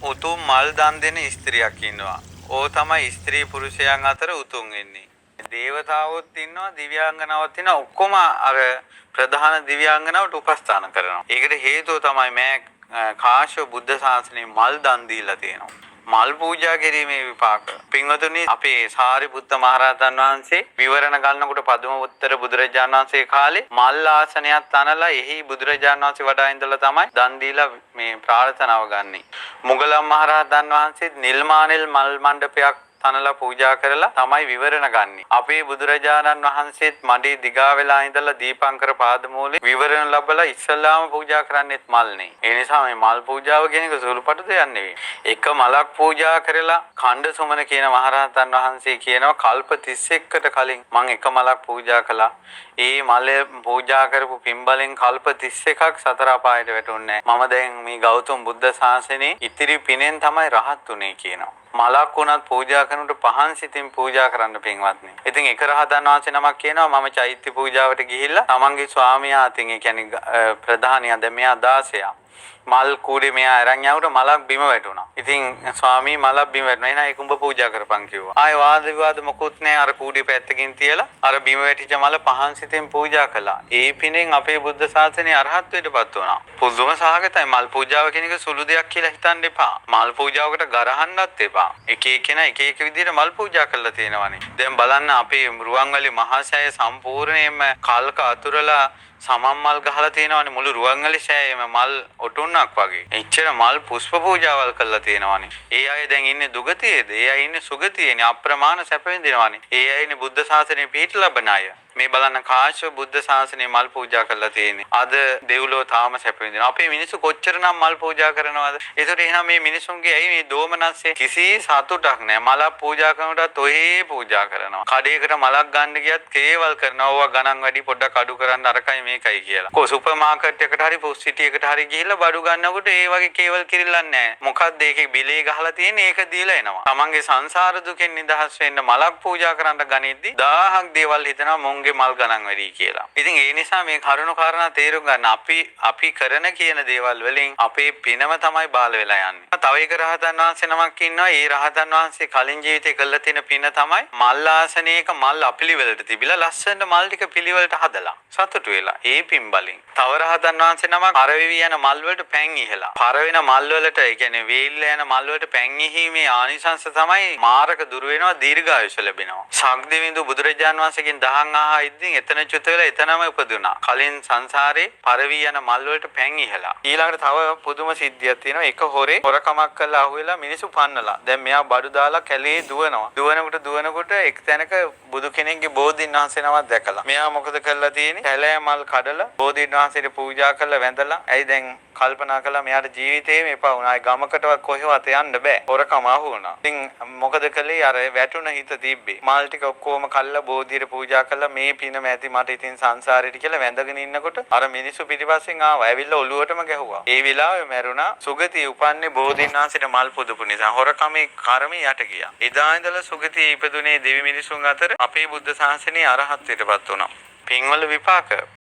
උතුම් මල් දන් දෙන ස්ත්‍රියක් ඉන්නවා. ඕ තමයි ස්ත්‍රී පුරුෂයන් අතර උතුම් වෙන්නේ. දේවතාවොත් ඉන්නවා, දිව්‍යාංගනාවක් ඉන්නවා. ඔක්කොම අර ප්‍රධාන දිව්‍යාංගනාවට උපස්ථාන කරනවා. ඒකට හේතුව තමයි මේ කාශ්‍යප බුද්ධ ශාසනයේ මල් දන් දීලා තියෙනවා. මල් පූජා කිරීමේ විපාක. පින්වතුනි අපේ සාරිපුත්ත මහරහතන් වහන්සේ විවරණ ගන්නකොට පදුම උත්තර බුදුරජාණන් වහන්සේ කාලේ මල් ආසනයක් තනලා එහි බුදුරජාණන් වහන්සේ වඩා ඉඳලා තමයි දන් දීලා මේ ප්‍රාර්ථනාව ගන්නෙ. මුගලන් මහරහතන් වහන්සේ නිල්මානෙල් මල් මණ්ඩපයක් තනලා පූජා කරලා තමයි විවරණ ගන්නෙ. අපේ බුදුරජාණන් වහන්සේත් මඩේ දිගා වෙලා ඉඳලා දීපංකර පාදමූලේ විවරණ ලැබලා ඉස්සලාම පූජා කරන්නෙත් මල්නේ. ඒ නිසා මේ මල් පූජාව කියන එක සුළුපටු දෙයක් නෙවෙයි. එක මලක් පූජා කරලා ඛණ්ඩ සුමන කියන මහරහතන් වහන්සේ කියනවා කල්ප 31කට කලින් මම එක මලක් පූජා කළා. ඒ මල පූජා කරපු පින්බලෙන් කල්ප 31ක් සතර අපායට වැටුන්නේ නැහැ. මම දැන් මේ ගෞතම බුද්ධ ශාසනයේ ඉතිරි පිනෙන් තමයි රහත් උනේ කියනවා. මලක් වුණත් පූජා කරනකොට පහන් සිතින් පූජා කරන්න පින්වත්නි. ඉතින් එක රහතන් වහන්සේ නමක් කියනවා මම චෛත්‍ය පූජාවට ගිහිල්ලා තමන්ගේ ස්වාමියා අතින් ඒ කියන්නේ ප්‍රධානියා දැන් මෙයා 16ක් මල් කූඩේ මෙයා අරන් යවුවට මලක් බිම වැටුණා. ඉතින් ස්වාමී මලක් බිම වැටුණා. එහෙනම් ඒක උඹ පූජා කරපන් කිව්වා. ආයෙ වාද විවාද මොකුත් නැහැ. අර කූඩේ පැත්තකින් තියලා අර බිම වැටිච්ච මල පහන් සිතින් පූජා කළා. ඒ පිනෙන් අපේ බුද්ධ ශාසනය අරහත්ත්වයටපත් වුණා. පුදුම සහගතයි. මල් පූජාව කියන එක සුළු දෙයක් කියලා හිතන්න එපා. මල් පූජාවකට ගරහන්නත් එපා. එක එකන එක එක විදිහට මල් පූජා කරලා තියෙනවානේ. දැන් බලන්න අපේ රුවන්වැලි මහසෑය සම්පූර්ණයෙන්ම කල්ක අතුරලා සමම් මල් ගහලා තියෙනවානේ මුළු රුවන්වැලි සෑයෙම මල් ඔටුන්නක් වගේ. එච්චර මල් පුෂ්ප පූජාවල් කරලා තියෙනවානේ. ඒ අය දැන් ඉන්නේ දුගතියේද? ඒ අය ඉන්නේ සුගතියේනේ. අප්‍රමාණ සැප විඳිනවානේ. ඒ අය ඉන්නේ බුද්ධ ශාසනය පිහිට ලබන අය. මේ බලන්න කාශ්‍යප බුද්ධ ශාසනයේ මල් පූජා කරලා තියෙන්නේ. අද දෙව්ලෝ තාම සැප විඳිනවා. අපේ මිනිස්සු කොච්චරනම් මල් පූජා කරනවද? ඒතර එහෙනම් මේ මිනිසුන්ගේ ඇයි මේ දෝමනස්සේ කිසි සතුටක් නැහැ. මලක් පූජා කරනකොටත් ඔහේ පූජා කරනවා. කඩේකට මලක් ගන්න ගියත් කේවල් කරනවා. ඕවා ගණන් වැඩි පොඩ්ඩක් අඩු කරන්න අරකයි මේකයි කියලා. කො සුපර් මාකට් එකකට හරි පොස් සිටි එකට හරි ගිහිල්ලා බඩු ගන්නකොට ඒ වගේ කේවල් කිරිල්ලන්නේ නැහැ. මොකක්ද ඒකේ බිලේ ගහලා තියෙන්නේ? ඒක දීලා එනවා. තමන්ගේ සංසාර දුකෙන් නිදහස් වෙන්න මලක් පූජා කරන්න ගනිද්දි 1000ක් දේවල් හිතනවා මොන්ගේ මල් ගණන් වැඩි කියලා. ඉතින් ඒ නිසා මේ කරුණු කාරණා තේරුම් ගන්න අපි කරන කියන දේවල් වලින් අපේ පිනම තමයි බාල වෙලා යන්නේ. තව එක රහතන් වහන්සේ නමක් ඉන්නවා. ඒ රහතන් වහන්සේ කලින් ජීවිතේ කළා තියෙන පින තමයි මල් ආසනයක මල් අපිලිවෙලට තිබිලා ලස්සන මල් ටික පිළිවෙලට හදලා සතුටු වෙලා. ඒ පින් බලෙන්. තව රහතන් වහන්සේ නමක් පරවිවි යන මල් වලට පැන් ඉහලා. පර වෙන මල් වලට ඒ කියන්නේ වේල්ල යන මල් වලට පැන් ඉහීමේ ආනිසංස තමයි මාරක දුර වෙනවා දීර්ඝායුෂ ලැබෙනවා. ශක්තිවිඳු බුදුරජාන් වහන්සේගෙන් දහම් අහා ඉතින් එතන චුත වෙලා එතනම උපදුණා. කලින් සංසාරේ පරවි යන මල් වලට පැන් ඉහලා. ඊළඟට තව පුදුම සිද්ධියක් තියෙනවා. එක හොරේ හොරකමක් කළා අහුවෙලා මිනිස්සු පන්නලා. දැන් මෙයා බඩු දාලා කැලේ දුවනවා. දුවනකොට එක් තැනක බුදු කෙනෙක්ගේ බෝධීන් වහන්සේ නමක් දැකලා. මෙයා මොකද කරලා තියෙන්නේ? කැලෑ මල් කඩලා බෝධීන් වහන්සේට පූජා කරලා වැඳලා. ඇයි දැන් කල්පනා කළා මෙයාට ජීවිතේම එපා වුණා. ආයි ගමකටවත් කොහෙවත් යන්න බෑ. හොරකම අහු වුණා. ඉතින් මොකද කළේ? අර වැටුණ හිත තිබ්බේ. මල් ටික ඔක්කොම කල්ලා බෝධියට පූජා කළා. මේ පිනම ඇති මට ඉතින් සංසාරෙට කියලා වැඳගෙන ඉන්නකොට අර මිනිස්සු පිටිපස්සෙන් ආවා. ඇවිල්ලා ඔළුවටම ගැහුවා. ඒ වෙලාවේ මැරුණා. සුගතිය උපන්නේ බෝධීන් වහන්සේට මල් පුදපු නිසා. හොරකමේ කර්මය යට ගියා. එදා ඉඳලා සුගතිය ඉපදුනේ දෙවි මිනිසුන් අතර අපේ බුද්ධ ශාසනයේ අරහත්ත්වයටපත් වුණා. පින්වල විපාක